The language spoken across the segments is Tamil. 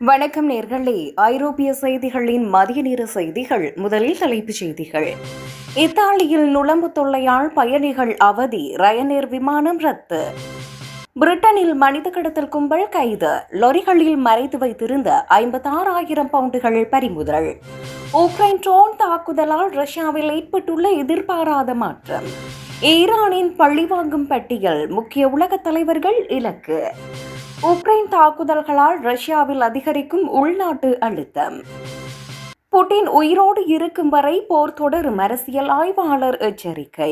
வணக்கம் நேர்களே. ஐரோப்பிய செய்திகளின் மதிய நேர செய்திகள். முதலில் தலைப்புச் செய்திகள். இத்தாலியில் நுளம்பு தொல்லையால் பயணிகள் அவதி, ரயனேர் விமானம் ரத்து. பிரிட்டனில் மனித கடத்தல் கும்பல் கைது, லொரிகளில் மறைத்து வைத்திருந்த 56,000 பவுண்டுகள் பறிமுதல். உக்ரைன் ட்ரோன் தாக்குதலால் ரஷ்யாவில் ஏற்பட்டுள்ள எதிர்பாராத மாற்றம். ஈரானின் பழிவாங்கும் பட்டியல், முக்கிய உலக தலைவர்கள் இலக்கு. உக்ரைன் தாக்குதல்களால் ரஷ்யாவில் அதிகரிக்கும் உள்நாட்டு அழுத்தம். புட்டின் உயிரோடு இருக்கும் வரை போர் தொடரும், அரசியல் ஆய்வாளர் எச்சரிக்கை.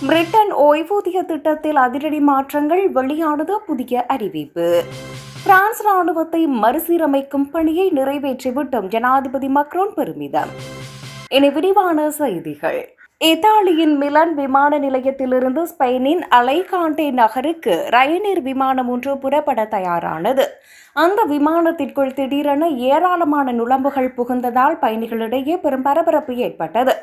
பிரிட்டன் ஓய்வூதிய திட்டத்தில் அதிரடி மாற்றங்கள், வெளியானது புதிய அறிவிப்பு. பிரான்ஸ் ராணுவத்தை மறுசீரமைக்கும் பணியை நிறைவேற்றிவிட்டோம், ஜனாதிபதி மக்ரோன் பெருமிதம். இனி விரிவான செய்திகள். இத்தாலியின் மிலன் விமான நிலையத்திலிருந்து ஸ்பெயினின் அலைகாண்டே நகருக்கு ரயனேர் விமானம் ஒன்று புறப்பட தயாரானது. அந்த விமானத்திற்குள் திடீரென ஏராளமான நுளம்புகள் புகுந்ததால் பயணிகளிடையே பெரும் பரபரப்பு ஏற்பட்டது.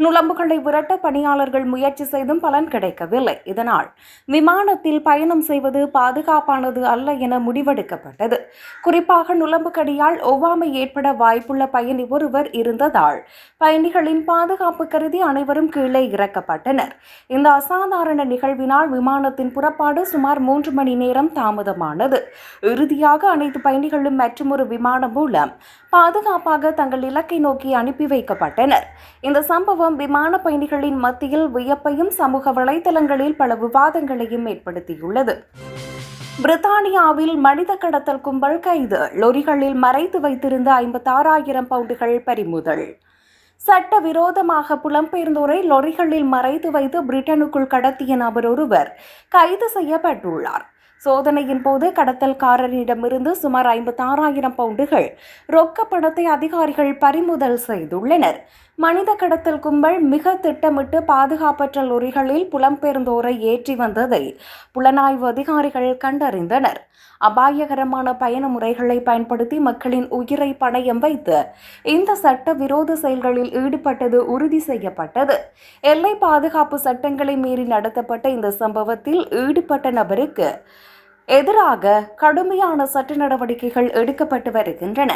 நுளம்புகளை விரட்ட பணியாளர்கள் முயற்சி செய்தும் பலன் கிடைக்கவில்லை. இதனால் விமானத்தில் பயணம் செய்வது பாதுகாப்பானது அல்ல என முடிவெடுக்கப்பட்டது. குறிப்பாக நுளம்பு கடியால் ஒவ்வாமை ஏற்பட வாய்ப்புள்ள பயணி ஒருவர் இருந்ததால் பயணிகளின் பாதுகாப்பு கருதி அனைவரும் கீழே இறக்கப்பட்டனர். இந்த அசாதாரண நிகழ்வினால் விமானத்தின் புறப்பாடு சுமார் 3 மணி நேரம் தாமதமானது. இறுதியாக அனைத்து பயணிகளும் மற்றொரு விமானம் மூலம் பாதுகாப்பாக தங்கள் இலக்கை நோக்கி அனுப்பி வைக்கப்பட்டனர். இந்த சம்பவம் விமான பயணிகளின் மத்தியில் வியப்பையும் சமூக வலைதளங்களில் பல விவாதங்களையும் ஏற்படுத்தியுள்ளது. பிரித்தானியாவில் மனித கடத்தல் கும்பல் கைது, லொரிகளில் மறைத்து வைத்திருந்த 56,000 பவுண்டுகள் பறிமுதல். சட்டவிரோதமாக புலம்பெயர்ந்தோரை லொரிகளில் மறைத்து வைத்து பிரிட்டனுக்குள் கடத்திய நபர் ஒருவர் கைது செய்யப்பட்டுள்ளார். சோதனையின் போது கடத்தல்காரரிடமிருந்து சுமார் 56,000 பவுண்டுகள் ரொக்க பணத்தை அதிகாரிகள் பறிமுதல் செய்துள்ளனர். மனித கடத்தல் கும்பல் மிக திட்டமிட்டு பாதுகாப்பற்ற லொரிகளில் புலம்பெயர்ந்தோரை ஏற்றி வந்ததை புலனாய்வு அதிகாரிகள் கண்டறிந்தனர். அபாயகரமான பயண முறைகளை பயன்படுத்தி மக்களின் உயிரை பணயம் வைத்து இந்த சட்ட விரோத செயல்களில் ஈடுபட்டது உறுதி செய்யப்பட்டது. எல்லை பாதுகாப்பு சட்டங்களை மீறி நடத்தப்பட்ட இந்த சம்பவத்தில் ஈடுபட்ட நபருக்கு எதிராக கடுமையான சட்ட நடவடிக்கைகள் எடுக்கப்பட்டு வருகின்றன.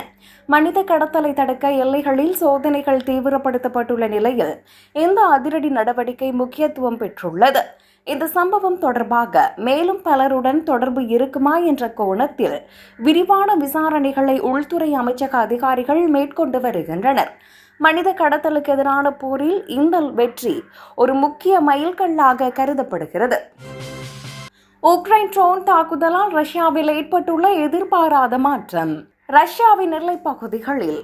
மனித கடத்தலை தடுக்க எல்லைகளில் சோதனைகள் தீவிரப்படுத்தப்பட்டுள்ள நிலையில் இந்த அதிரடி நடவடிக்கை முக்கியத்துவம் பெற்றுள்ளது. இந்த சம்பவம் தொடர்பாக மேலும் பலருடன் தொடர்பு இருக்குமா என்ற கோணத்தில் விரிவான விசாரணைகளை உள்துறை அமைச்சக அதிகாரிகள் மேற்கொண்டு வருகின்றனர். மனித கடத்தலுக்கு எதிரான போரில் இந்த வெற்றி ஒரு முக்கிய மைல்கல்லாக கருதப்படுகிறது. உக்ரைன் ட்ரோன் தாக்குதலால் ரஷ்யாவில் ஏற்பட்டுள்ள எதிர்பாராத மாற்றம். ரஷ்யாவின் எல்லைப் பகுதிகளில்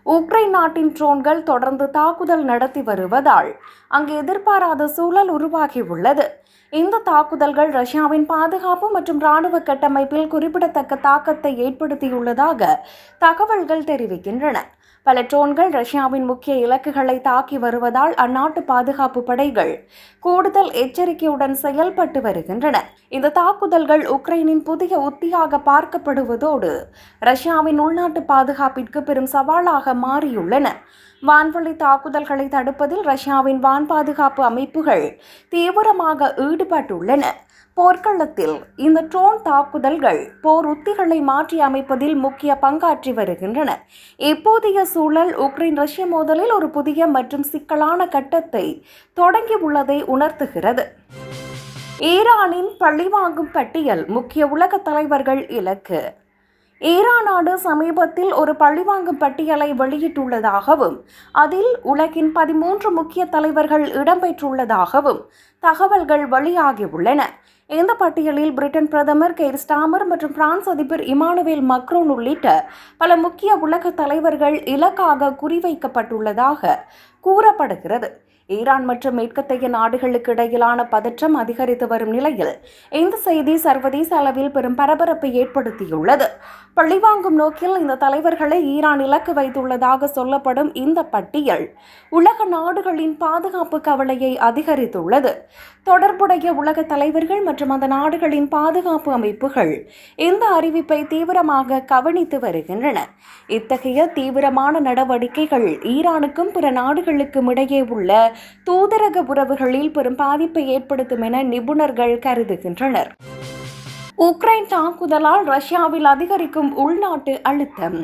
உக்ரைன் நாட்டின் ட்ரோன்கள் தொடர்ந்து தாக்குதல் நடத்தி வருவதால் அங்கு எதிர்பாராத சூழல் உருவாகியுள்ளது. இந்த தாக்குதல்கள் ரஷ்யாவின் பாதுகாப்பு மற்றும் இராணுவ கட்டமைப்பில் குறிப்பிடத்தக்க தாக்கத்தை ஏற்படுத்தியுள்ளதாக தகவல்கள் தெரிவிக்கின்றன. பல ட்ரோன்கள் ரஷ்யாவின் முக்கிய இலக்குகளை தாக்கி வருவதால் அந்நாட்டு பாதுகாப்பு படைகள் கூடுதல் எச்சரிக்கையுடன் செயல்பட்டு வருகின்றன. இந்த தாக்குதல்கள் உக்ரைனின் புதிய உத்தியாக பார்க்கப்படுவதோடு ரஷ்யாவின் உள்நாட்டு பாதுகாப்பிற்கு பெரும் சவாலாக மாறியுள்ளன. வான்வழி தாக்குதல்களை தடுப்பதில் ரஷ்யாவின் வான் பாதுகாப்பு அமைப்புகள் தீவிரமாக ஈடுபட்டுள்ளன. போர்க்களத்தில் இந்த ட்ரோன் தாக்குதல்கள் போர் உத்திகளை மாற்றி அமைப்பதில் முக்கிய பங்காற்றி வருகின்றன. இப்போதைய சூழல் உக்ரைன் ரஷ்ய மோதலில் ஒரு புதிய மற்றும் சிக்கலான கட்டத்தை தொடங்கியுள்ளதை உணர்த்துகிறது. ஈரானின் பழிவாங்கும் பட்டியல், முக்கிய உலக தலைவர்கள் இலக்கு. ஈரான் நாடு சமீபத்தில் ஒரு பழிவாங்கும் பட்டியலை வெளியிட்டுள்ளதாகவும் அதில் உலகின் 13 முக்கிய தலைவர்கள் இடம்பெற்றுள்ளதாகவும் தகவல்கள் வெளியாகியுள்ளன. இந்த பட்டியலில் பிரிட்டன் பிரதமர் கெய்ர் ஸ்டாமர் மற்றும் பிரான்ஸ் அதிபர் இமானுவேல் மக்ரோன் உள்ளிட்ட பல முக்கிய உலக தலைவர்கள் இலக்காக குறிவைக்கப்பட்டுள்ளதாக கூறப்படுகிறது. ஈரான் மற்றும் மேற்கத்தைய நாடுகளுக்கு இடையிலான பதற்றம் அதிகரித்து வரும் நிலையில் இந்த செய்தி சர்வதேச அளவில் பெரும் பரபரப்பை ஏற்படுத்தியுள்ளது. பழிவாங்கும் நோக்கில் இந்த தலைவர்களை ஈரான் இலக்கு வைத்துள்ளதாக சொல்லப்படும் இந்த பட்டியல் உலக நாடுகளின் பாதுகாப்பு கவலையை அதிகரித்துள்ளது. தொடர்புடைய உலக தலைவர்கள் மற்றும் அந்த நாடுகளின் பாதுகாப்பு அமைப்புகள் இந்த அறிவிப்பை தீவிரமாக கவனித்து வருகின்றன. இத்தகைய தீவிரமான நடவடிக்கைகள் ஈரானுக்கும் பிற நாடுகளுக்கும் இடையே உள்ள தூதரக உறவுகளில் பெரும் பாதிப்பை ஏற்படுத்தும் என நிபுணர்கள் கருதுகின்றனர். உக்ரைன் தாக்குதலால் ரஷ்யாவில் அதிகரிக்கும் உள்நாட்டு அழுத்தம்.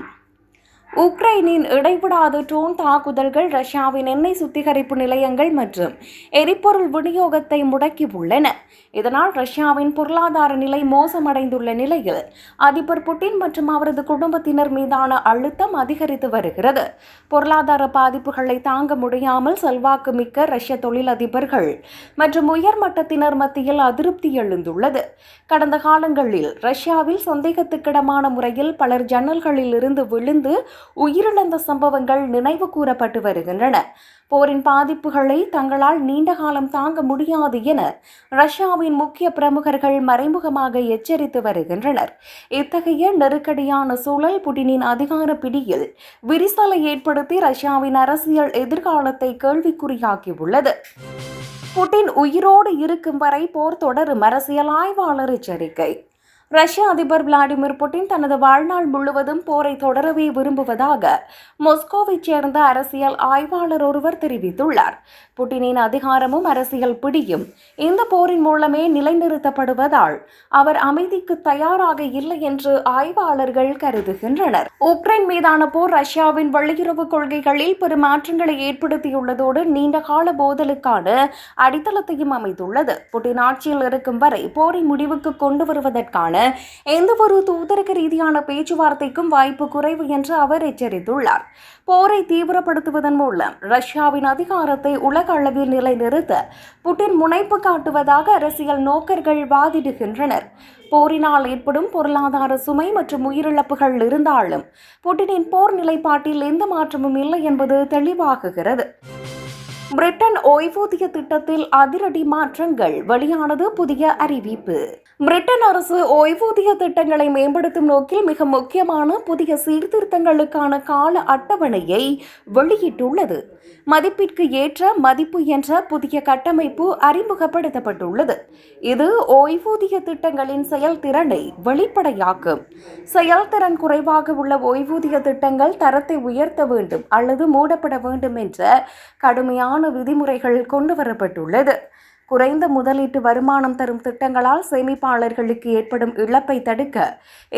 உக்ரைனின் இடைவிடாத ட்ரோன் தாக்குதல்கள் ரஷ்யாவின் எண்ணெய் சுத்திகரிப்பு நிலையங்கள் மற்றும் எரிபொருள் விநியோகத்தை முடக்கியுள்ளன. இதனால் ரஷ்யாவின் பொருளாதார நிலை மோசமடைந்துள்ள நிலையில் அதிபர் புட்டின் மற்றும் அவரது குடும்பத்தினர் மீதான அழுத்தம் அதிகரித்து வருகிறது. பொருளாதார பாதிப்புகளை தாங்க முடியாமல் செல்வாக்கு மிக்க ரஷ்ய தொழிலதிபர்கள் மற்றும் உயர்மட்டத்தினர் மத்தியில் அதிருப்தி எழுந்துள்ளது. கடந்த காலங்களில் ரஷ்யாவில் சந்தேகத்துக்கிடமான முறையில் பலர் ஜன்னல்களில் இருந்து விழுந்து உயிரிழந்த சம்பவங்கள் நினைவு கூறப்பட்டு வருகின்றன. போரின் பாதிப்புகளை தங்களால் நீண்ட காலம் தாங்க முடியாது என ரஷ்யாவின் முக்கிய பிரமுகர்கள் மறைமுகமாக எச்சரித்து வருகின்றனர். இத்தகைய நெருக்கடியான சூழல் புட்டினின் அதிகார பிடியில் விரிசலை ஏற்படுத்தி ரஷ்யாவின் அரசியல் எதிர்காலத்தை கேள்விக்குறியாக்கியுள்ளது. புட்டின் உயிரோடு இருக்கும் வரை போர் தொடரும், அரசியல் ஆய்வாளர் எச்சரிக்கை. ரஷ்ய அதிபர் விளாடிமிர் புட்டின் தனது வாழ்நாள் முழுவதும் போரை தொடரவே விரும்புவதாக மாஸ்கோவைச் சேர்ந்த அரசியல் ஆய்வாளர் ஒருவர் தெரிவித்துள்ளார். புட்டினின் அதிகாரமும் அரசியல் பிடியும் இந்த போரின் மூலமே நிலைநிறுத்தப்படுவதால் அவர் அமைதிக்கு தயாராக இல்லை என்று ஆய்வாளர்கள் கருதுகின்றனர். உக்ரைன் மீதான போர் ரஷ்யாவின் வெளியுறவு கொள்கைகளில் பெரும் மாற்றங்களை ஏற்படுத்தியுள்ளதோடு நீண்டகால மோதலுக்கான அடித்தளத்தையும் அமைத்துள்ளது. புட்டின் ஆட்சியில் இருக்கும் வரை போரை முடிவுக்கு கொண்டு வருவதற்கான எந்தவொரு தூதரக ரீதியான பேச்சுவார்த்தைக்கும் வாய்ப்பு குறைவு என்று அவர் எச்சரித்துள்ளார். போரை தீவிரப்படுத்துவதன் மூலம் ரஷ்யாவின் அதிகாரத்தை உலக அளவில் நிலைநிறுத்த புட்டின் முனைப்பு காட்டுவதாக அரசியல் நோக்கர்கள் வாதிடுகின்றனர். போரினால் ஏற்படும் பொருளாதார சுமை மற்றும் உயிரிழப்புகள் இருந்தாலும் புட்டினின் போர் நிலைப்பாட்டில் எந்த மாற்றமும் இல்லை என்பது தெளிவாகுகிறது. பிரிட்டன் ஓய்வூதிய திட்டத்தில் அதிரடி மாற்றங்கள், வெளியானது புதிய அறிவிப்பு. பிரிட்டன் அரசு ஓய்வூதிய திட்டங்களை மேம்படுத்தும் நோக்கில் மிக முக்கியமான புதிய சீர்திருத்தங்களுக்கான கால அட்டவணையை வெளியிட்டுள்ளது. மதிப்பிற்கு ஏற்ற மதிப்பு என்ற புதிய கட்டமைப்பு அறிமுகப்படுத்தப்பட்டுள்ளது. இது ஓய்வூதிய திட்டங்களின் செயல்திறனை வெளிப்படையாக்கும். செயல்திறன் குறைவாக உள்ள ஓய்வூதிய திட்டங்கள் தரத்தை உயர்த்த வேண்டும் அல்லது மூடப்பட வேண்டும் என்ற கடுமையான விதிமுறைகள் கொண்டுவரப்பட்டுள்ளது. குறைந்த முதலீட்டு வருமானம் தரும் திட்டங்களால் சேமிப்பாளர்களுக்கு ஏற்படும் இழப்பை தடுக்க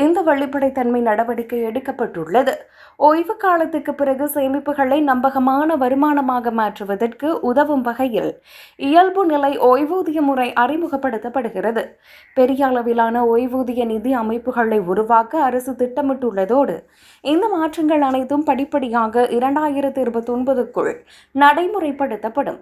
இந்த வெளிப்படைத்தன்மை நடவடிக்கை எடுக்கப்பட்டுள்ளது. ஓய்வு காலத்துக்கு பிறகு சேமிப்புகளை நம்பகமான வருமானமாக மாற்றுவதற்கு உதவும் வகையில் இயல்பு நிலை ஓய்வூதிய முறை அறிமுகப்படுத்தப்படுகிறது. பெரிய அளவிலான ஓய்வூதிய நிதி அமைப்புகளை உருவாக்க அரசு திட்டமிட்டுள்ளதோடு இந்த மாற்றங்கள் அனைத்தும் படிப்படியாக 2029க்குள் நடைமுறைப்படுத்தப்படும்.